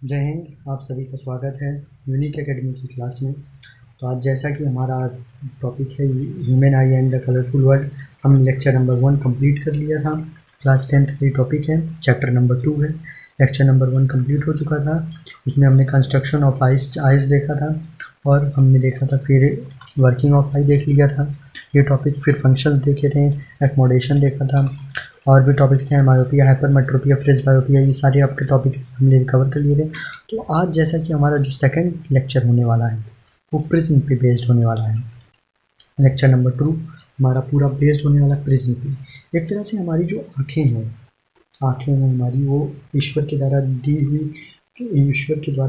जय हिंद। आप सभी का स्वागत है यूनिक एकेडमी की क्लास में। तो आज जैसा कि हमारा टॉपिक है human I and the colourful world, हमने लेक्चर नंबर 1 कंप्लीट कर लिया था। क्लास 10th का ये टॉपिक है, चैप्टर नंबर 2 है। लेक्चर नंबर 1 कंप्लीट हो चुका था, उसमें हमने कंस्ट्रक्शन ऑफ आइस देखा था और हमने देखा था फिर वर्किंग ऑफ आई देख लिया था ये टॉपिक। फिर फंक्शन देखे थे, एकमोडेशन देखा था, और भी टॉपिक्स थे, मायोपिया, हाइपरमेट्रोपिया, फ्रिज बायोपिया, ये सारे आपके टॉपिक्स हमने कवर कर लिए थे। तो आज जैसा कि हमारा जो सेकंड लेक्चर होने वाला है वो प्रिज्म पे बेस्ड होने वाला है। लेक्चर नंबर 2 हमारा पूरा बेस्ड होने वाला प्रिज्म पे। एक तरह से हमारी जो आँखें हैं हमारी, वो ईश्वर के द्वारा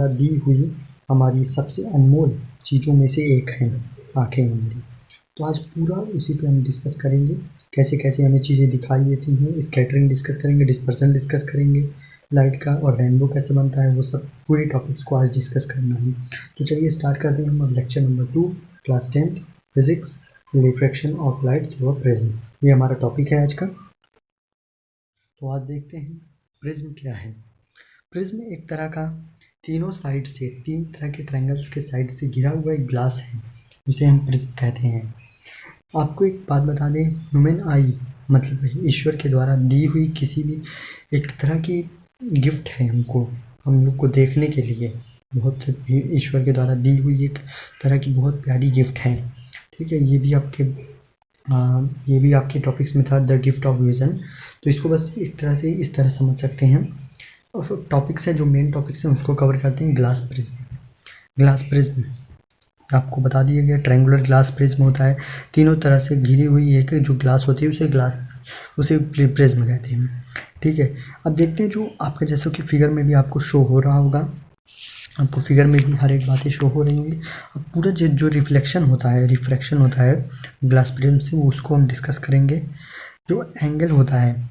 दी हुई हमारी सबसे अनमोल चीज़ों में से एक है आँखें हमारी। तो आज पूरा उसी पे हम डिस्कस करेंगे, कैसे कैसे हमें चीज़ें दिखाई देती हैं। स्कैटरिंग डिस्कस करेंगे, डिस्पर्सन डिस्कस करेंगे लाइट का, और रेनबो कैसे बनता है, वो सब पूरी टॉपिक्स को आज डिस्कस करना है। तो चलिए स्टार्ट करते हैं हम अब lecture number 2, class 10th physics, refraction of light through a prism. ये हमारा टॉपिक है आज का। तो आज देखते हैं प्रिज्म क्या है। प्रिज्म एक तरह का तीन तरह के ट्रायंगल्स के साइड से घिरा हुआ एक ग्लास है, जिसे हम प्रिज्म कहते हैं। आपको एक बात बता दें, ह्यूमन आई मतलब ईश्वर के द्वारा दी हुई किसी भी एक तरह की गिफ्ट है हमको, हम लोग को देखने के लिए। बहुत ईश्वर के द्वारा दी हुई एक तरह की बहुत प्यारी गिफ्ट है। ठीक है, ये भी आपके टॉपिक्स में था, द गिफ्ट ऑफ विज़न। तो इसको बस एक तरह से इस तरह समझ सकते हैं। और टॉपिक्स है, जो मेन टॉपिक्स हैं उसको कवर करते हैं। ग्लास प्रिज्म आपको बता दिया गया, ट्रायंगुलर ग्लास प्रिज्म होता है। तीनों तरह से घिरी हुई एक जो ग्लास होती है उसे प्रिज्म कहते हैं। ठीक है, अब देखते हैं जो आपका, जैसा कि फिगर में भी आपको शो हो रहा होगा, आपको फिगर में भी हर एक बातें शो हो रही होंगी। अब पूरा जो रिफ्लेक्शन होता है, रिफ्रैक्शन होता है ग्लास प्रिज्म से, उसको हम डिस्कस करेंगे। जो एंगल होता है,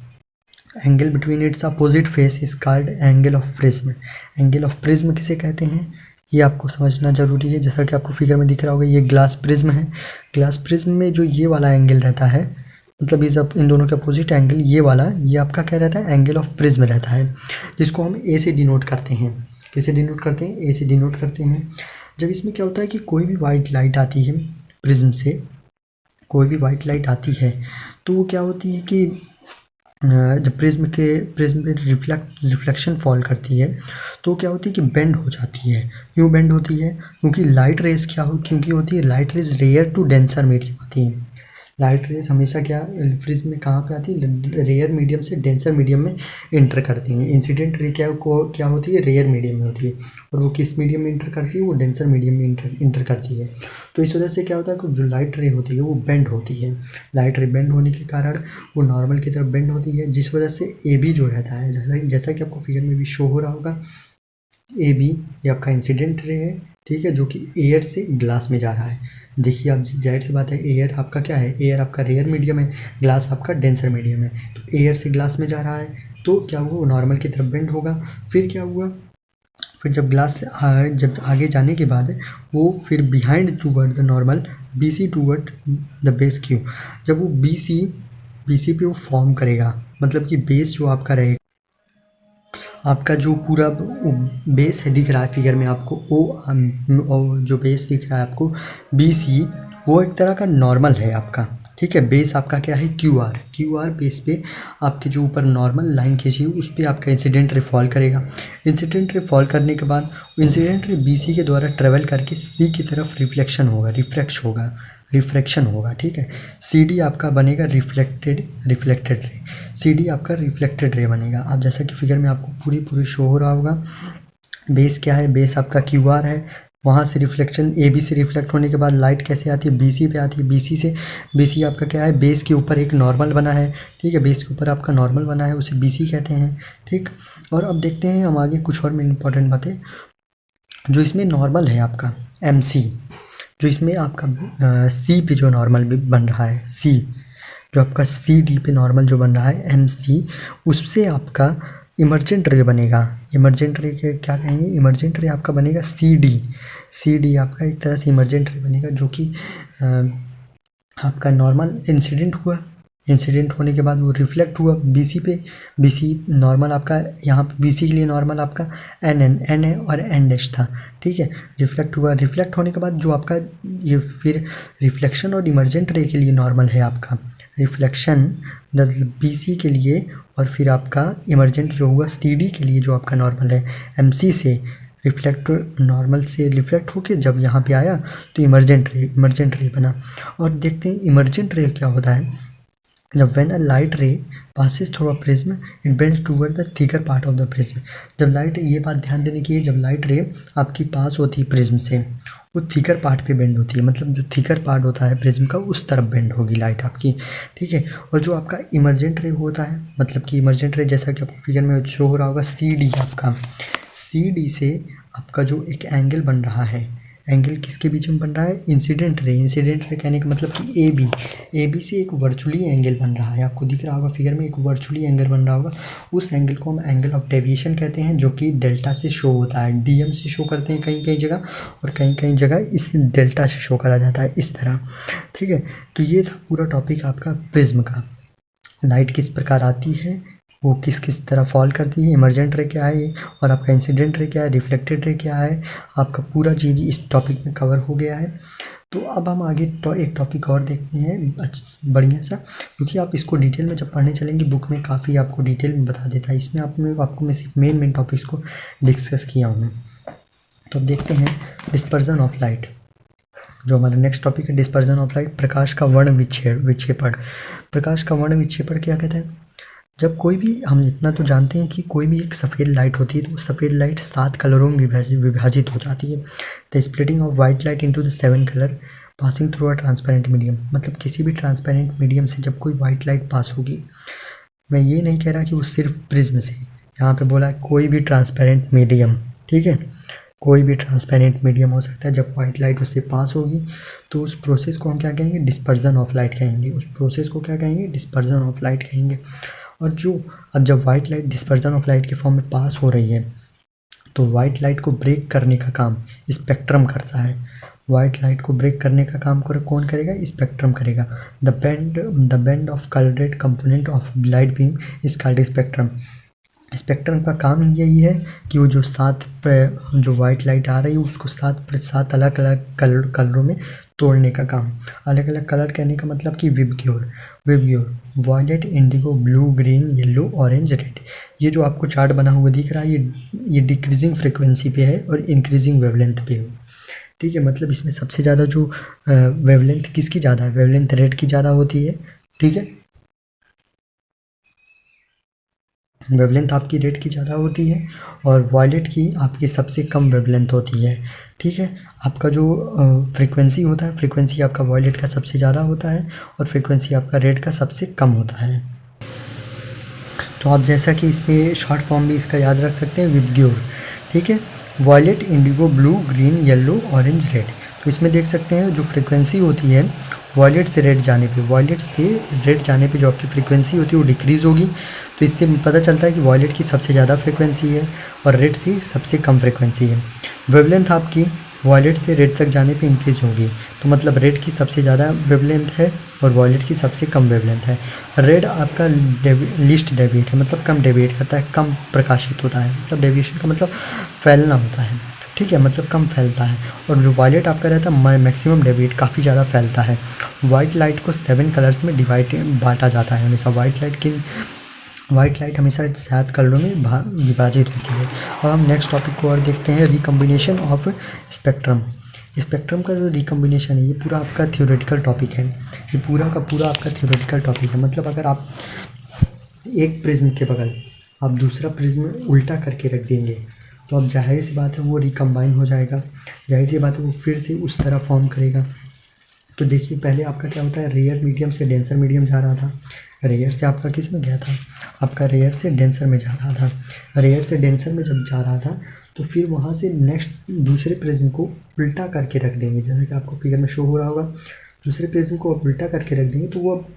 angle between its opposite face is called angle of prism. Angle of prism किसे कहते हैं, ये आपको समझना ज़रूरी है। जैसा कि आपको फिगर में दिख रहा होगा, ये ग्लास प्रिज्म है। ग्लास प्रिज्म में जो ये वाला एंगल रहता है, मतलब इन दोनों के अपोजिट एंगल, ये आपका क्या रहता है, एंगल ऑफ प्रिज्म रहता है, जिसको हम ए से डिनोट करते हैं। किसे डिनोट करते हैं, ए से डिनोट करते हैं। जब इसमें क्या होता है कि कोई भी वाइट लाइट आती है प्रिज्म से, कोई भी वाइट लाइट आती है, तो वो क्या होती है कि जब प्रिज्म पे रिफ्लेक्शन फॉल करती है, तो क्या होती है कि बेंड हो जाती है। क्यों बेंड होती है, क्योंकि लाइट रेज क्योंकि होती है, light rays rare to denser medium आती है। लाइट रेज हमेशा क्या प्रिज्म में कहाँ पे आती है, रेयर मीडियम से डेंसर मीडियम में इंटर करती हैं। इंसिडेंट रे क्या होती है, रेयर मीडियम में होती है, और वो किस मीडियम में इंटर करती है, वो डेंसर मीडियम में इंटर करती है। तो इस वजह से क्या होता है कि जो लाइट रे होती है वो बेंड होती है। लाइट रे बेंड होने के कारण वो नॉर्मल की तरफ बेंड होती है, जिस वजह से ए बी जो रहता है, जैसा कि आपको फिगर में भी शो हो रहा होगा, ए बी ये आपका इंसिडेंट रे है। ठीक है, जो कि एयर से ग्लास में जा रहा है। देखिए आप, जाहिर सी बात है, एयर आपका क्या है, एयर आपका रेयर मीडियम है, ग्लास आपका डेंसर मीडियम है। तो एयर से ग्लास में जा रहा है, तो क्या हुआ, वो नॉर्मल की तरफ बेंड होगा। फिर क्या हुआ, फिर जब जब आगे जाने के बाद वो फिर behind toward the normal, B C toward the base Q, जब वो बी सी पे वो फॉर्म करेगा, मतलब कि बेस जो आपका रहेगा, आपका जो पूरा बेस है दिख रहा है फिगर में आपको, जो बेस दिख रहा है आपको बी सी, वो एक तरह का नॉर्मल है आपका। ठीक है, बेस आपका क्या है, क्यू आर बेस पे आपके जो ऊपर नॉर्मल लाइन खींची उस पर आपका इंसिडेंट रे फॉल करेगा। इंसिडेंट रे फॉल करने के बाद इंसिडेंट रे बी सी के द्वारा ट्रेवल करके सी की तरफ रिफ्रैक्शन होगा। ठीक है, सी डी आपका बनेगा रिफ्लेक्टेड रे, सी डी आपका रिफ्लेक्टेड रे बनेगा। अब जैसा कि फिगर में आपको पूरी शो हो रहा होगा, बेस क्या है, बेस आपका क्यू आर है। वहाँ से रिफ्लेक्शन ए बी से रिफ्लेक्ट होने के बाद लाइट कैसे आती है, बी सी पे आती है। बी सी आपका क्या है, बेस के ऊपर एक नॉर्मल बना है। ठीक है, बेस के ऊपर आपका नॉर्मल बना है, उसे बी सी कहते हैं। ठीक, और अब देखते हैं हम आगे कुछ और में इंपॉर्टेंट बातें। जो इसमें नॉर्मल है आपका एम सी, जो इसमें आपका सी पे जो नॉर्मल बन रहा है, सी जो आपका सी डी पे नॉर्मल जो बन रहा है एम सी, उससे आपका इमर्जेंट रे बनेगा। इमर्जेंट रे के क्या कहेंगे, इमर्जेंट रे आपका बनेगा सी डी आपका एक तरह से इमर्जेंट रे बनेगा, जो कि आपका नॉर्मल इंसिडेंट हुआ, इंसिडेंट होने के बाद वो रिफ्लेक्ट हुआ BC पे। BC नॉर्मल आपका, यहाँ पे BC के लिए नॉर्मल आपका NA और N' था, ठीक है। रिफ्लेक्ट हुआ, रिफ्लेक्ट होने के बाद जो आपका ये फिर रिफ्लेक्शन और इमर्जेंट रे के लिए नॉर्मल है आपका रिफ्लेक्शन BC के लिए, और फिर आपका इमर्जेंट जो हुआ CD के लिए जो आपका नॉर्मल है MC से रिफ्लेक्ट, नॉर्मल से रिफ्लेक्ट होके जब यहाँ पे आया तो इमर्जेंट रे बना। और देखते हैं इमर्जेंट रे क्या होता है। जब when a light ray passes through a prism it bends toward the thicker part of the prism। जब लाइट, ये बात ध्यान देने की है, जब लाइट रे आपकी पास होती है प्रिज्म से वो थिकर पार्ट पे बेंड होती है, मतलब जो थिकर पार्ट होता है प्रिज्म का उस तरफ बेंड होगी लाइट आपकी, ठीक है। और जो आपका इमर्जेंट रे होता है, मतलब कि इमर्जेंट रे जैसा कि आपको फिगर में शो हो रहा होगा CD आपका, CD से आपका जो एक एंगल बन रहा है, एंगल किसके बीच में बन रहा है, इंसिडेंट रे कहने का मतलब कि AB से एक वर्चुअली एंगल बन रहा है, आपको दिख रहा होगा फिगर में एक वर्चुअली एंगल बन रहा होगा। उस एंगल को हम एंगल ऑफ डेविएशन कहते हैं, जो कि डेल्टा से शो होता है, DM से शो करते हैं कहीं कहीं जगह, और कहीं कहीं जगह इस डेल्टा से शो करा जाता है इस तरह, ठीक है। तो ये था पूरा टॉपिक आपका प्रिज्म का। लाइट किस प्रकार आती है, वो किस किस तरह फॉल करती है, इमर्जेंट रे क्या है, और आपका इंसिडेंट रे क्या है, रिफ्लेक्टेड रे क्या है, आपका पूरा चीज़ इस टॉपिक में कवर हो गया है। तो अब हम आगे एक टॉपिक और देखते हैं बढ़िया सा, क्योंकि आप इसको डिटेल में जब पढ़ने चलेंगे बुक में काफ़ी आपको डिटेल में बता देता है, इसमें आपको मैं सिर्फ मेन टॉपिक्स को डिस्कस किया हूँ मैं। तो अब देखते हैं डिस्पर्जन ऑफ लाइट। जो हमारा नेक्स्ट टॉपिक है डिस्पर्जन ऑफ लाइट, प्रकाश का वर्ण विक्षेपण। प्रकाश का वर्ण विक्षेपण क्या कहता है, जब कोई भी, हम इतना तो जानते हैं कि कोई भी एक सफ़ेद लाइट होती है तो सफ़ेद लाइट 7 कलरों में विभाजित हो जाती है। The splitting of white light into the 7 colour passing through a transparent medium, मतलब किसी भी ट्रांसपेरेंट मीडियम से जब कोई वाइट लाइट पास होगी, मैं ये नहीं कह रहा कि वो सिर्फ प्रिज्म से, यहाँ पे बोला है कोई भी ट्रांसपेरेंट मीडियम, ठीक है, कोई भी ट्रांसपेरेंट मीडियम हो सकता है, जब वाइट लाइट उससे पास होगी तो उस प्रोसेस को हम क्या कहेंगे, डिस्पर्जन ऑफ लाइट कहेंगे, उस प्रोसेस को क्या कहेंगे, डिस्पर्जन ऑफ लाइट कहेंगे। और जो अब जब white light dispersion of light के फॉर्म में पास हो रही है तो वाइट लाइट को ब्रेक करने का काम स्पेक्ट्रम करता है। वाइट लाइट को ब्रेक करने का काम कौन करेगा, स्पेक्ट्रम करेगा। The bend of coloured component of light beam is called spectrum. Spectrum का काम ही यही है कि वो जो जो वाइट लाइट आ रही है उसको सात अलग अलग कलरों में तोड़ने का काम। अलग अलग कलर कहने का मतलब कि VIBGYOR violet, indigo, blue, green, yellow, orange, red. ये जो आपको चार्ट बना हुआ दिख रहा है ये डिक्रीजिंग फ्रिक्वेंसी पे है और इंक्रीजिंग वेवलेंथ पे है, ठीक है। मतलब इसमें सबसे ज़्यादा जो वेवलेंथ किसकी ज़्यादा है, वेवलेंथ रेड की ज़्यादा होती है, ठीक है। वेवलेंथ आपकी रेड की ज़्यादा होती है और वॉयलेट की आपकी सबसे कम वेवलेंथ होती है, ठीक है। आपका जो फ्रीक्वेंसी होता है, फ्रीक्वेंसी आपका वॉयलेट का सबसे ज़्यादा होता है और फ्रीक्वेंसी आपका रेड का सबसे कम होता है। तो आप जैसा कि इसमें शॉर्ट फॉर्म भी इसका याद रख सकते हैं, विबग्योर, ठीक है। Violet, indigo, blue, green, yellow, orange, red. तो इसमें देख सकते हैं जो फ्रीक्वेंसी होती है वॉयलेट से रेड जाने पे जो आपकी फ्रीक्वेंसी होती है वो डिक्रीज़ होगी। तो इससे पता चलता है कि वॉयलेट की सबसे ज़्यादा फ्रीक्वेंसी है और रेड से सबसे कम फ्रीक्वेंसी है। वेवलेंथ आपकी वॉयलेट से रेड तक जाने पे इंक्रीज़ होगी, तो मतलब रेड की सबसे ज़्यादा वेवलेंथ है और वॉयलेट की सबसे कम वेवलेंथ है। रेड आपका लीस्ट डेविएट है, मतलब कम डेविएट करता है, कम प्रकाशित होता है, मतलब डेविएशन का मतलब फैलना होता है, ठीक है, मतलब कम फैलता है। और जो वायलेट आपका रहता है मैक्सिमम डेविएट काफ़ी ज़्यादा फैलता है। वाइट लाइट को 7 कलर्स में बांटा जाता है हमेशा। वाइट लाइट हमेशा 7 कलरों में विभाजित होती है। और हम नेक्स्ट टॉपिक को और देखते हैं, रिकम्बिनेशन ऑफ स्पेक्ट्रम। स्पेक्ट्रम का जो रिकम्बिनेशन है ये पूरा आपका थ्योरेटिकल टॉपिक है, ये पूरा का पूरा आपका थ्योरेटिकल टॉपिक है। मतलब अगर आप एक प्रिज्म के बगल आप दूसरा प्रिज्म उल्टा करके रख देंगे तो अब जाहिर सी बात है वो रिकम्बाइन हो जाएगा, जाहिर सी बात है वो फिर से उस तरह फॉर्म करेगा। तो देखिए पहले आपका क्या होता है, रेयर मीडियम से डेंसर मीडियम जा रहा था, रेयर से आपका किस में गया था, आपका रेयर से डेंसर में जा रहा था। रेयर से डेंसर में जब जा रहा था तो फिर वहाँ से नेक्स्ट दूसरे प्रिज्म को उल्टा करके रख देंगे, जैसा कि आपको फिगर में शो हो रहा होगा। दूसरे प्रिज्म को आप उल्टा करके रख देंगे तो वो अब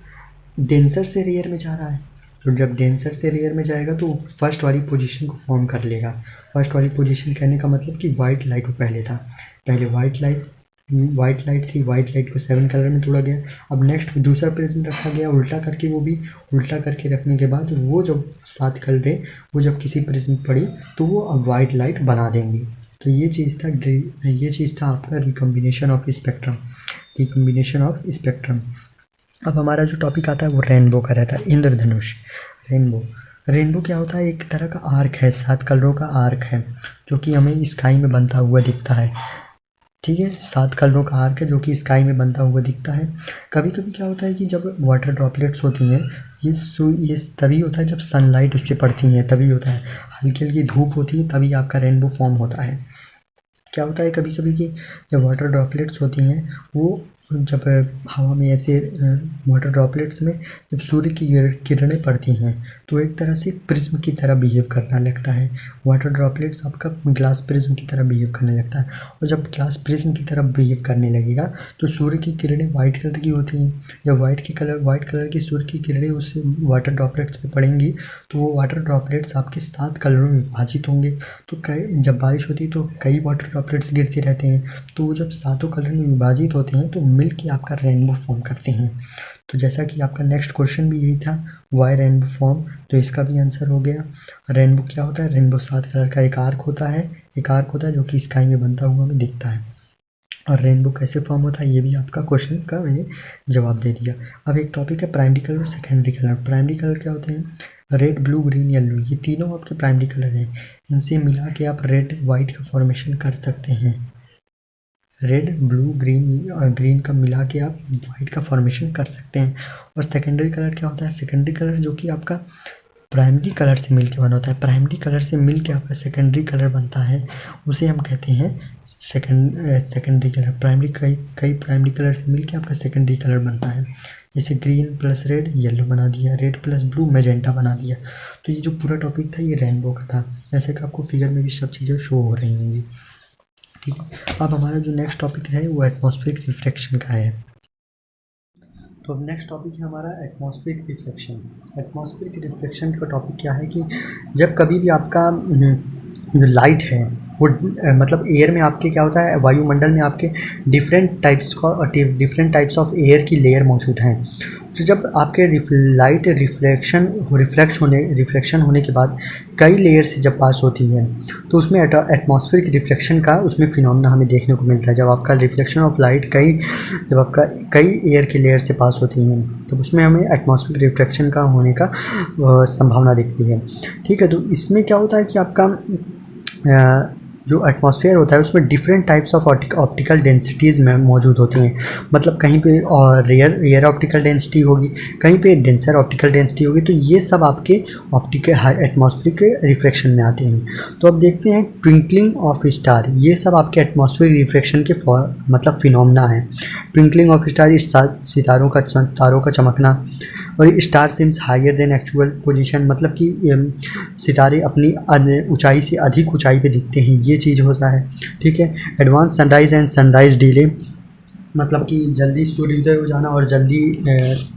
डेंसर से रेयर में जा रहा है, तो जब डेंसर से रेयर में जाएगा तो फर्स्ट वाली पोजीशन को फॉर्म कर लेगा। फर्स्ट वाली पोजीशन कहने का मतलब कि वाइट लाइट वो पहले था, पहले वाइट लाइट वाइट लाइट थी, वाइट लाइट को 7 कलर में तोड़ा गया। अब नेक्स्ट दूसरा प्रिज्म रखा गया उल्टा करके, वो भी उल्टा करके रखने के बाद वो जब 7 कलरें वो जब किसी प्रिज्म पर पड़ी तो वो अब वाइट लाइट बना देंगी। तो ये चीज़ था आपका recombination of spectrum, recombination of spectrum. अब हमारा जो टॉपिक आता है वो रेनबो का रहता है, इंद्रधनुष। रेनबो क्या होता है, एक तरह का आर्क है, 7 कलरों का आर्क है जो कि हमें स्काई में बनता हुआ दिखता है। ठीक है, 7 कलरों का आर्क है जो कि स्काई में बनता हुआ दिखता है। कभी कभी क्या होता है कि जब वाटर ड्रॉपलेट्स होती हैं, ये तभी होता है जब सनलाइट उस पर पड़ती है, तभी होता है। हल्की हल्की धूप होती है तभी आपका रेनबो फॉर्म होता है। क्या होता है कभी कभी कि जब वाटर ड्रॉपलेट्स होती हैं वो जब हवा में ऐसे वाटर ड्रॉपलेट्स में जब सूर्य की किरणें पड़ती हैं तो एक तरह से प्रिज्म की तरह बिहेव करना लगता है। वाटर ड्रॉपलेट्स आपका ग्लास प्रिज्म की तरह बिहेव करने लगता है, और जब ग्लास प्रिज्म की तरह बिहेव करने लगेगा तो सूर्य की किरणें वाइट कलर की होती हैं। जब वाइट कलर की सूर्य की किरणें उस वाटर ड्रॉपलेट्स पे पड़ेंगी तो वो वाटर ड्रॉपलेट्स आपके 7 कलरों में विभाजित होंगे। तो जब बारिश होती है तो कई वाटर ड्रॉपलेट्स गिरते रहते हैं, तो वो जब 7 कलर में विभाजित होते हैं तो मिल के आपका रेनबो फॉर्म करते हैं। तो जैसा कि आपका नेक्स्ट क्वेश्चन भी यही था, वाई रेनबो फॉर्म, तो इसका भी आंसर हो गया। रेनबो क्या होता है, रेनबो 7 कलर का एक आर्क होता है, जो कि स्काई में बनता हुआ हमें दिखता है। और रेनबो कैसे फॉर्म होता है ये भी आपका क्वेश्चन का मैंने जवाब दे दिया। अब एक टॉपिक है प्राइमरी कलर और सेकेंडरी कलर। प्राइमरी कलर क्या होते हैं, रेड, ब्लू, ग्रीन, येलो, ये तीनों आपके प्राइमरी कलर हैं। इनसे मिला के आप रेड वाइट का फॉर्मेशन कर सकते हैं। रेड, ब्लू, ग्रीन का मिला के आप वाइट का फॉर्मेशन कर सकते हैं। और सेकेंडरी कलर क्या होता है, सेकेंडरी कलर जो कि आपका प्राइमरी कलर से मिल के बना होता है, प्राइमरी कलर से मिल के आपका सेकेंडरी कलर बनता है, उसे हम कहते हैं सेकेंडरी कलर। कई प्राइमरी कलर से मिल के आपका सेकेंडरी कलर बनता है। जैसे ग्रीन प्लस रेड येलो बना दिया, रेड प्लस ब्लू मैजेंटा बना दिया। तो ये जो पूरा टॉपिक था ये रेनबो का था, जैसे कि आपको फिगर में भी सब चीज़ें शो हो रही होंगी। ठीक है, अब हमारा जो नेक्स्ट टॉपिक है वो एटमॉस्फेरिक रिफ्लेक्शन का है। तो अब नेक्स्ट टॉपिक है हमारा एटमॉस्फेरिक रिफ्लेक्शन। एटमॉस्फेरिक रिफ्लेक्शन का टॉपिक क्या है कि जब कभी भी आपका जो लाइट है वो मतलब एयर में आपके क्या होता है, वायुमंडल में आपके डिफरेंट टाइप्स ऑफ एयर की लेयर मौजूद हैं। तो जब आपके लाइट रिफ्लेक्शन होने के बाद कई लेयर से जब पास होती है तो उसमें एटमॉस्फेरिक रिफ्लेक्शन का उसमें फिनोमेना हमें देखने को मिलता है। जब आपका रिफ्लेक्शन ऑफ लाइट जब आपका कई एयर के लेयर से पास होती हैं तो उसमें हमें एटमॉस्फेरिक रिफ्लेक्शन का होने का संभावना दिखती है। ठीक है, तो इसमें क्या होता है कि आपका जो एटमॉस्फेयर होता है उसमें different types of optical densities में मौजूद होती हैं। मतलब कहीं पे रेयर ऑप्टिकल डेंसिटी होगी, कहीं पे डेंसर ऑप्टिकल डेंसिटी होगी। तो ये सब आपके एटमॉस्फेरिक के रिफ्लेक्शन में आते हैं। तो अब देखते हैं ट्विंकलिंग ऑफ स्टार, ये सब आपके एटमॉस्फेरिक रिफ्लेक्शन के मतलब फिनोमेना है। ट्विंकलिंग ऑफ स्टार, तारों का चमकना, और star seems higher than actual position, मतलब कि सितारे अपनी ऊंचाई से अधिक ऊंचाई पे दिखते हैं, ये चीज़ होता है। ठीक है, advance sunrise and sunrise delay, मतलब कि जल्दी सूर्योदय हो जाना और जल्दी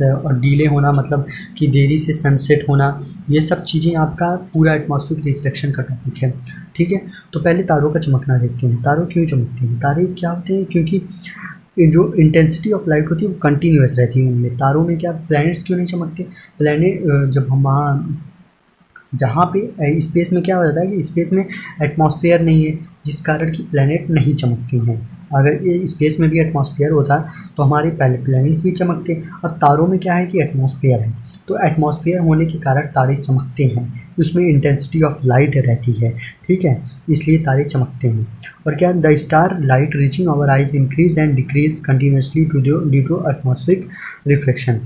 और डिले होना, मतलब कि देरी से सनसेट होना, ये सब चीज़ें आपका पूरा एटमॉस्फेरिक रिफ्लेक्शन का टॉपिक है। ठीक है, तो पहले तारों का चमकना देखते हैं। तारों क्यों चमकते हैं, तारे क्या होते हैं, क्योंकि जो इंटेंसिटी ऑफ लाइट होती है वो कंटिन्यूअस रहती है उनमें। तारों में क्या, प्लैनेट्स क्यों नहीं चमकते, प्लैनेट जब हम वहाँ जहाँ पे स्पेस में क्या हो जाता है कि स्पेस में एटमॉस्फेयर नहीं है जिस कारण कि प्लैनेट नहीं चमकती हैं। अगर ये स्पेस में भी एटमॉस्फेयर होता तो हमारे पहले प्लैनेट्स भी चमकते। अब तारों में क्या है कि एटमॉस्फेयर है, तो एटमॉस्फेयर होने के कारण तारे चमकते हैं, उसमें इंटेंसिटी ऑफ लाइट रहती है। ठीक है, इसलिए तारे चमकते हैं। और क्या, the star light reaching our eyes increase and decrease continuously due to atmospheric reflection.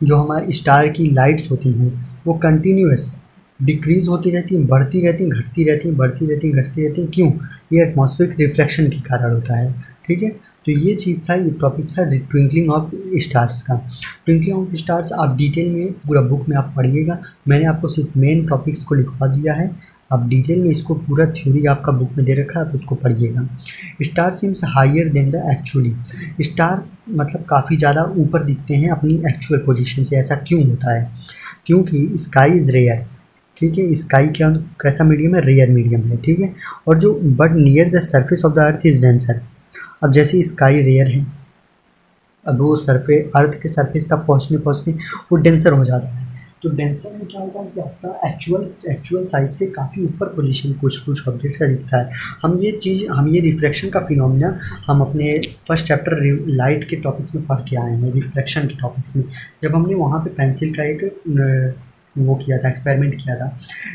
जो हमारे स्टार की लाइट्स होती हैं वो कंटिन्यूस डिक्रीज़ होती रहती हैं, बढ़ती रहती हैं, घटती रहती हैं, बढ़ती रहती हैं, घटती रहती हैं। क्यों, ये एटमॉस्फेरिक रिफ्लेक्शन के कारण होता है। ठीक है, तो ये चीज़ था, ये टॉपिक था ट्विंकलिंग ऑफ स्टार्स का। ट्विंकलिंग ऑफ स्टार्स आप डिटेल में पूरा बुक में आप पढ़िएगा, मैंने आपको सिर्फ मेन टॉपिक्स को लिखवा दिया है। आप डिटेल में इसको पूरा थ्योरी आपका बुक में दे रखा है, आप उसको पढ़िएगा। Star seems higher than the actually, star मतलब काफ़ी ज़्यादा ऊपर दिखते हैं अपनी एक्चुअल पोजीशन से। ऐसा क्यों होता है, क्योंकि स्काई इज़ रेयर। ठीक है, स्काई क्या कैसा मीडियम है, रेयर मीडियम है। ठीक है, और जो but near the surface of the earth is denser, अब जैसे स्काई रेयर है, अब वो अर्थ के सरफेस तक पहुँचने वो डेंसर हो जाता है। तो डेंसर में क्या होता है कि आपका एक्चुअल साइज़ से काफ़ी ऊपर पोजीशन कुछ ऑब्जेक्ट का दिखता है। हम ये रिफ्रैक्शन का फिनोमेना हम अपने फर्स्ट चैप्टर लाइट के टॉपिक्स में पढ़ के आए हैं, रिफ्रैक्शन के टॉपिक्स में। जब हमने वहाँ पे पेंसिल का एक वो किया था, एक्सपेरिमेंट किया था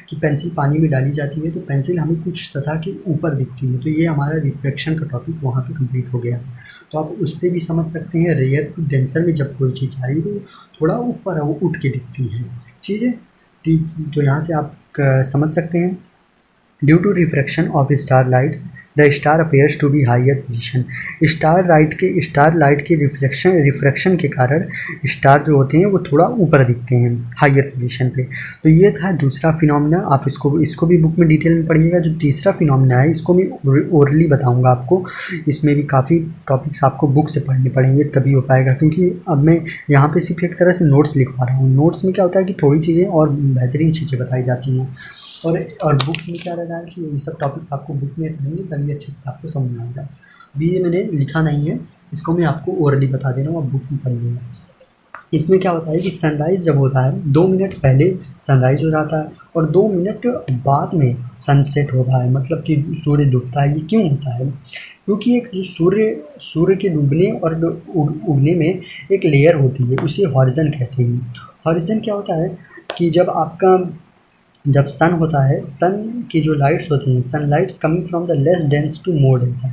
कि पेंसिल पानी में डाली जाती है तो पेंसिल हमें कुछ सतह के ऊपर दिखती है। तो ये हमारा रिफ्रैक्शन का टॉपिक वहाँ पे कंप्लीट हो गया। तो आप उससे भी समझ सकते हैं रेयर टू डेंसर में जब कोई चीज़ आ रही है तो थोड़ा ऊपर वो उठ के दिखती है चीज़ें। तो यहाँ से आप समझ सकते हैं due to refraction of star lights the star appears to be higher position. Star light के रिफ्रैक्शन के कारण स्टार जो होते हैं वो थोड़ा ऊपर दिखते हैं हायर पोजीशन पे। तो ये था दूसरा फिनोमेना। आप इसको भी बुक में डिटेल में पढ़िएगा। जो तीसरा फिनोमेना है इसको मैं ओरली बताऊंगा आपको। इसमें भी काफ़ी टॉपिक्स आपको बुक से पढ़ने पड़ेंगे तभी हो पाएगा, क्योंकि अब मैं यहाँ पे सिर्फ एक तरह से नोट्स लिखवा रहा हूँ। नोट्स में क्या होता है कि थोड़ी चीज़ें और बेहतरीन चीज़ें बताई जाती हैं, और बुक्स में क्या रहता है कि ये सब टॉपिक्स आपको बुक में पढ़ेंगे तभी अच्छे से आपको समझ में आएगा। अभी ये मैंने लिखा नहीं है, इसको मैं आपको ओरली बता दे रहा हूँ, आप बुक में पढ़िएगा। इसमें क्या होता है कि सनराइज़ जब होता है 2 मिनट पहले सनराइज़ हो जाता है और 2 मिनट बाद में सनसेट होता है, मतलब कि सूर्य डूबता है। ये क्यों होता है? क्योंकि एक जो सूर्य के डूबने और उगने में एक लेयर होती है, उसे हॉरिज़न कहते हैं। हॉरिज़न क्या होता है कि जब सन होता है, सन की जो लाइट्स होती हैं, sunlights coming from the less dense to more denser.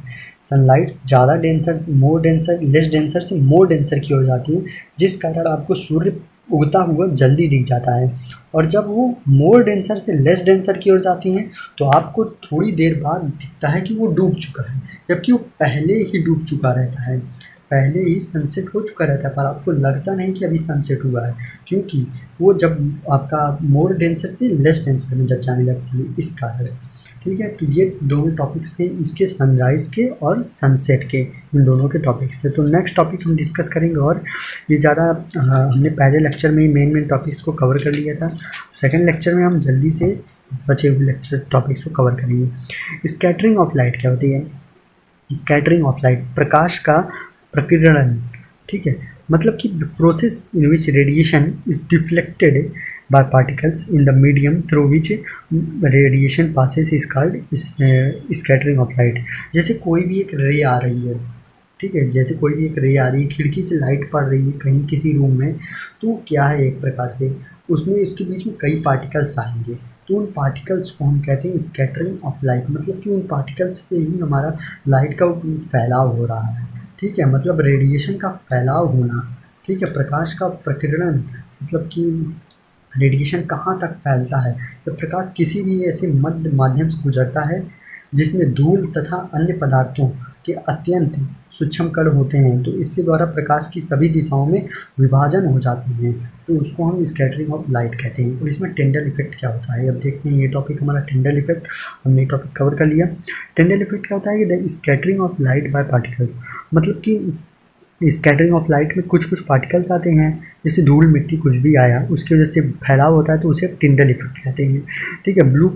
Sunlights ज़्यादा डेंसर लेस डेंसर से मोर डेंसर की हो जाती है, जिस कारण आपको सूर्य उगता हुआ जल्दी दिख जाता है। और जब वो मोर डेंसर से लेस डेंसर की ओर जाती हैं तो आपको थोड़ी देर बाद दिखता है कि वो डूब चुका है, जबकि वो पहले ही डूब चुका रहता है, पहले ही सनसेट हो चुका रहता है, पर आपको लगता नहीं कि अभी सनसेट हुआ है, क्योंकि वो जब आपका मोर डेंसर से लेस डेंसर में जब जाने लगती है, इस कारण। ठीक है, तो ये दोनों टॉपिक्स थे इसके, सनराइज़ के और सनसेट के, इन दोनों के टॉपिक्स थे। तो नेक्स्ट टॉपिक हम डिस्कस करेंगे, और ये ज़्यादा हमने पहले लेक्चर में मेन टॉपिक्स को कवर कर लिया था। सेकेंड लेक्चर में हम जल्दी से बचे हुए लेक्चर टॉपिक्स को कवर करेंगे। स्कैटरिंग ऑफ लाइट क्या होती है? स्कैटरिंग ऑफ लाइट, प्रकाश का प्रकीर्णन। ठीक है, मतलब कि the process in which radiation is deflected by particles in the medium through which radiation passes is called scattering of light। जैसे कोई भी एक रे आ रही है, ठीक है, जैसे कोई भी एक रे आ रही है, खिड़की से लाइट पड़ रही है कहीं किसी रूम में, तो क्या है, एक प्रकार से उसमें इसके बीच में कई पार्टिकल्स आएंगे, तो उन पार्टिकल्स को हम कहते हैं स्कैटरिंग ऑफ लाइट। मतलब कि उन पार्टिकल्स से ही हमारा लाइट का फैलाव हो रहा है। ठीक है, मतलब रेडिएशन का फैलाव होना। ठीक है, प्रकाश का प्रकीर्णन, मतलब कि रेडिएशन कहाँ तक फैलता है? जब प्रकाश किसी भी ऐसे मध्य माध्यम से गुजरता है जिसमें धूल तथा अन्य पदार्थों के अत्यंत सूक्ष्म कण होते हैं, तो इसके द्वारा प्रकाश की सभी दिशाओं में विभाजन हो जाते हैं, तो उसको हम स्कैटरिंग ऑफ लाइट कहते हैं। और इसमें टिंडल इफेक्ट क्या होता है, अब देखते हैं। ये टॉपिक हमारा टिंडल इफेक्ट, हमने टॉपिक कवर कर लिया। टिंडल इफेक्ट क्या होता है कि the scattering of light by particles, मतलब कि स्कैटरिंग ऑफ लाइट में कुछ पार्टिकल्स आते हैं, जैसे धूल मिट्टी कुछ भी आया उसकी वजह से फैलाव होता है, तो उसे टिंडल इफेक्ट कहते हैं। ठीक है, blue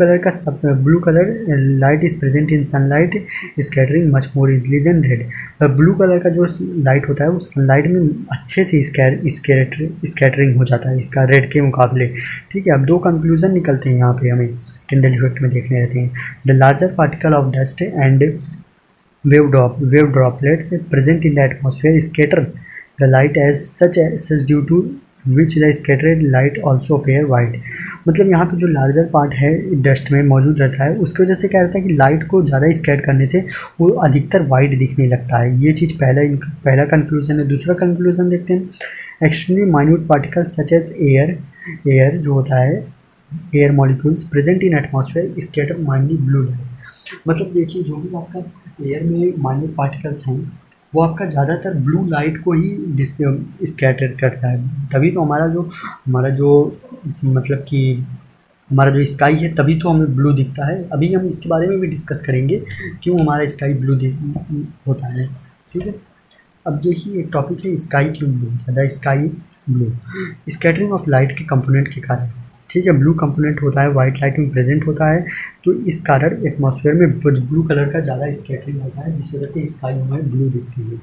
colour light is present in sunlight scattering much more easily than red. Blue colour का जो लाइट होता है वो सनलाइट में अच्छे से स्कैटरिंग हो जाता है इसका रेड के मुकाबले। ठीक है, अब दो कंक्लूजन निकलते हैं यहाँ पे हमें टिंडल इफेक्ट में देखने रहते हैं। The larger particle of dust and wave droplets present in the atmosphere scatter the light as such due to which the scattered light also appear white। मतलब यहाँ पे जो लार्जर पार्ट है डस्ट में मौजूद रहता है उसकी वजह से क्या रहता है कि लाइट को ज़्यादा स्कैट करने से वो अधिकतर वाइट दिखने लगता है। ये चीज़ पहला कंक्लूजन है। दूसरा कंक्लूजन देखते हैं। Extremely minute particle such as air जो होता है, air molecules present in atmosphere scatter mainly blue light. मतलब देखिए, जो भी आपका एयर में माइन्यूट पार्टिकल्स हैं वो आपका ज़्यादातर ब्लू लाइट को ही स्कैटर करता है, तभी तो हमारा जो मतलब कि हमारा जो स्काई है तभी तो हमें ब्लू दिखता है। अभी हम इसके बारे में भी डिस्कस करेंगे क्यों हमारा स्काई ब्लू होता है। ठीक है, अब देखिए एक टॉपिक है स्काई क्यों ब्लू होता है, the sky blue. Scattering of light के कंपोनेंट के कारण। ठीक है, ब्लू कंपोनेंट होता है, वाइट लाइट में प्रेजेंट होता है, तो इस कारण एटमॉस्फेयर में ब्लू कलर का ज़्यादा स्कैटरिंग होता है, जिस वजह से स्काई हमें ब्लू दिखती है।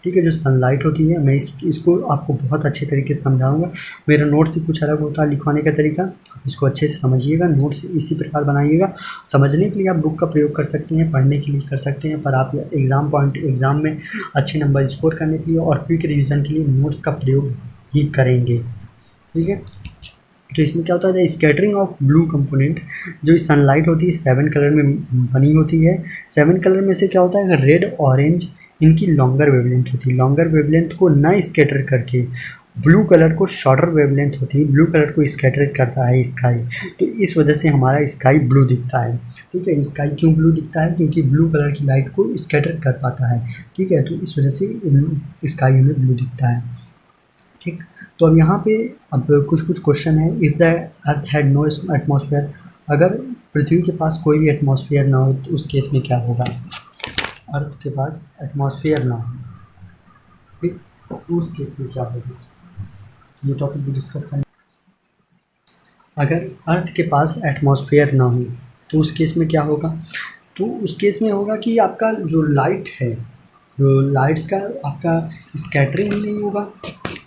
ठीक है, जो सनलाइट होती है, मैं इसको आपको बहुत अच्छे तरीके से समझाऊंगा। मेरा नोट्स भी कुछ अलग होता है लिखवाने का तरीका, आप इसको अच्छे से समझिएगा, नोट्स इसी प्रकार बनाइएगा। समझने के लिए आप बुक का प्रयोग कर सकते हैं, पढ़ने के लिए कर सकते हैं, पर आप एग्ज़ाम में अच्छे नंबर स्कोर करने के लिए और क्विक रिविज़न के लिए नोट्स का प्रयोग ही करेंगे। ठीक है, तो इसमें क्या होता है, स्कैटरिंग ऑफ ब्लू कंपोनेंट, जो सनलाइट होती है 7 कलर में बनी होती है। 7 कलर में से क्या होता है, रेड ऑरेंज इनकी लॉन्गर वेवलेंथ होती है, लॉन्गर वेवलेंथ को ना स्कैटर करके ब्लू कलर को शॉर्टर वेवलेंथ होती है, ब्लू कलर को स्कैटर करता है स्काई, तो इस वजह से हमारा स्काई ब्लू दिखता है। ठीक है, स्काई क्यों ब्लू दिखता है, क्योंकि ब्लू कलर की लाइट को स्कैटर कर पाता है। ठीक है, तो इस वजह से स्काई हमें ब्लू दिखता है। ठीक, तो अब यहाँ पे अब कुछ क्वेश्चन है। If the earth had no atmosphere, अगर पृथ्वी के पास कोई भी एटमॉस्फेयर ना हो तो उस केस में क्या होगा। अर्थ के पास एटमॉस्फेयर ना हो, ठीक, तो उस केस में क्या होगा, ये टॉपिक भी डिस्कस करें। अगर अर्थ के पास एटमॉस्फेयर ना हो तो उस केस में क्या होगा, तो उस केस में होगा कि आपका जो लाइट है, जो लाइट्स का आपका स्कैटरिंग ही नहीं होगा।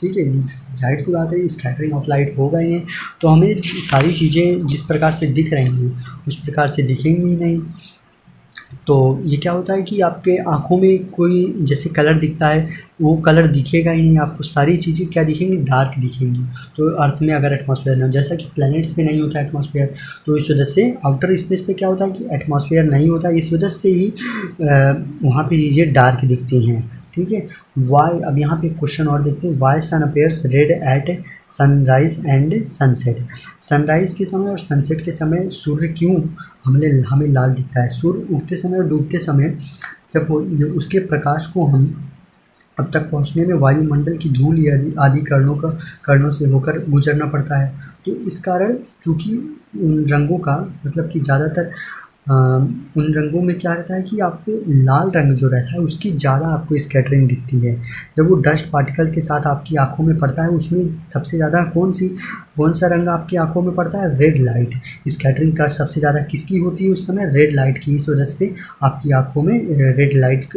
ठीक है, जाहिर सी बात है, स्कैटरिंग ऑफ लाइट होगा ही नहीं, तो हमें सारी चीज़ें जिस प्रकार से दिख रही हैं उस प्रकार से दिखेंगी ही नहीं। तो ये क्या होता है कि आपके आँखों में कोई जैसे कलर दिखता है वो कलर दिखेगा ही नहीं आपको, सारी चीज़ें क्या दिखेंगी, डार्क दिखेंगी। तो अर्थ में अगर एटमॉस्फेयर ना, जैसा कि प्लैनेट्स पे नहीं होता एटमॉस्फेयर, तो इस वजह से आउटर स्पेस पे क्या होता है कि एटमॉस्फेयर नहीं होता, इस वजह से ही वहाँ पे चीज़ें डार्क दिखती हैं। ठीक है, वाई, अब यहाँ पे क्वेश्चन और देखते हैं, why sun appears red at sunrise and sunset, sunrise के समय और सनसेट के समय सूर्य क्यों हमें लाल दिखता है। सूर्य उगते समय और डूबते समय जब उसके प्रकाश को हम अब तक पहुंचने में वायुमंडल की धूल आदि कणों से होकर गुजरना पड़ता है, तो इस कारण चूँकि उन रंगों का मतलब कि ज़्यादातर उन रंगों में क्या रहता है कि आपको लाल रंग जो रहता है उसकी ज़्यादा आपको स्कैटरिंग दिखती है। जब वो डस्ट पार्टिकल के साथ आपकी आँखों में पड़ता है, उसमें सबसे ज़्यादा कौन सा रंग आपकी आँखों में पड़ता है, रेड लाइट। स्कैटरिंग का सबसे ज़्यादा किसकी होती है उस समय, रेड लाइट की, इस वजह से आपकी आँखों में रेड लाइट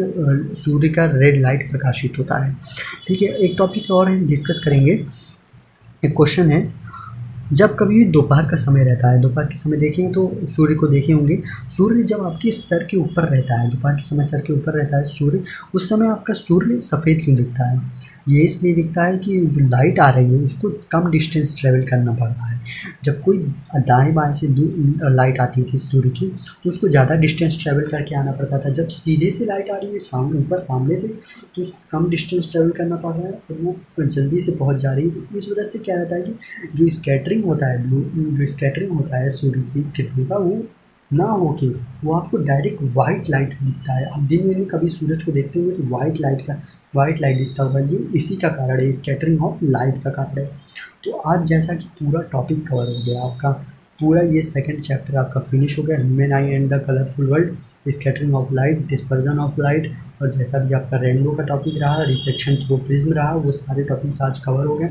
सूर्य का रेड लाइट प्रकाशित होता है। ठीक है, एक टॉपिक और है डिस्कस करेंगे। एक क्वेश्चन है, जब कभी भी दोपहर का समय रहता है, दोपहर के समय देखें तो सूर्य को देखे होंगे, सूर्य जब आपके सर के ऊपर रहता है, दोपहर के समय सर के ऊपर रहता है सूर्य, उस समय आपका सूर्य सफ़ेद क्यों दिखता है। ये इसलिए दिखता है कि जो लाइट आ रही है उसको कम डिस्टेंस ट्रेवल करना पड़ रहा है। जब कोई दाएं बाएं से लाइट आती थी सूर्य की तो उसको ज़्यादा डिस्टेंस ट्रेवल करके आना पड़ता था। जब सीधे से लाइट आ रही है ऊपर सामने से, तो उसको कम डिस्टेंस ट्रेवल करना पड़ रहा है और वो जल्दी से पहुँच जा रही है। तो इस वजह से क्या रहता है कि जो स्कैटरिंग होता है जो स्कैटरिंग होता है सूर्य की किरणों का, वो ना हो के वो आपको डायरेक्ट वाइट लाइट दिखता है। आप दिन में कभी सूरज को देखते हुए तो वाइट लाइट दिखता होगा, ये इसी का कारण है, स्कैटरिंग ऑफ लाइट का कारण है। तो आज जैसा कि पूरा टॉपिक कवर हो गया आपका, पूरा ये सेकंड चैप्टर आपका फिनिश हो गया, human I and the colourful world, scattering of light, dispersion of light, और जैसा भी आपका रेनबो का टॉपिक रहा, रिफ्लेक्शन थ्रू प्रिज्म रहा, वो सारे टॉपिक्स आज कवर हो गए।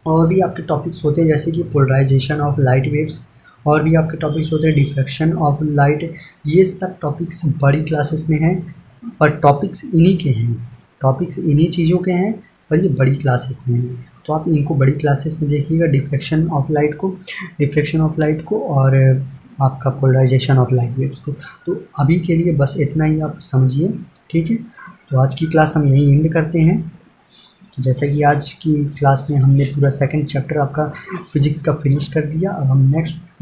और भी आपके टॉपिक्स होते हैं जैसे कि पोलराइजेशन ऑफ लाइट वेव्स, और भी आपके टॉपिक्स होते हैं डिफ्रैक्शन ऑफ लाइट। ये सब टॉपिक्स बड़ी क्लासेस में हैं, पर टॉपिक्स इन्हीं के हैं, टॉपिक्स इन्हीं चीज़ों के हैं, पर ये बड़ी क्लासेस में हैं। तो आप इनको बड़ी क्लासेस में देखिएगा, डिफ्रैक्शन ऑफ लाइट को और आपका पोलराइजेशन ऑफ लाइट वेव्स को। तो अभी के लिए बस इतना ही आप समझिए। ठीक है, तो आज की क्लास हम यहीं एंड करते हैं। तो जैसा कि आज की क्लास में हमने पूरा सेकंड चैप्टर आपका फिजिक्स का फिनिश कर दिया। अब हम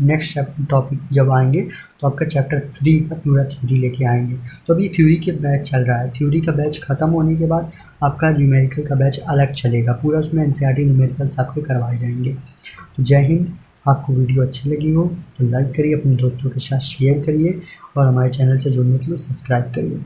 नेक्स्ट टॉपिक जब आएंगे तो आपका चैप्टर 3 का पूरा थ्योरी लेके आएंगे। तो अभी थ्योरी के बैच चल रहा है, थ्योरी का बैच ख़त्म होने के बाद आपका न्यूमेरिकल का बैच अलग चलेगा, पूरा उसमें एनसीईआरटी न्यूमेरिकल्स आपके करवाए जाएंगे। तो जय हिंद। आपको वीडियो अच्छी लगी हो तो लाइक करिए, अपने दोस्तों के साथ शेयर करिए और हमारे चैनल से जुड़ने के लिए सब्सक्राइब करिए।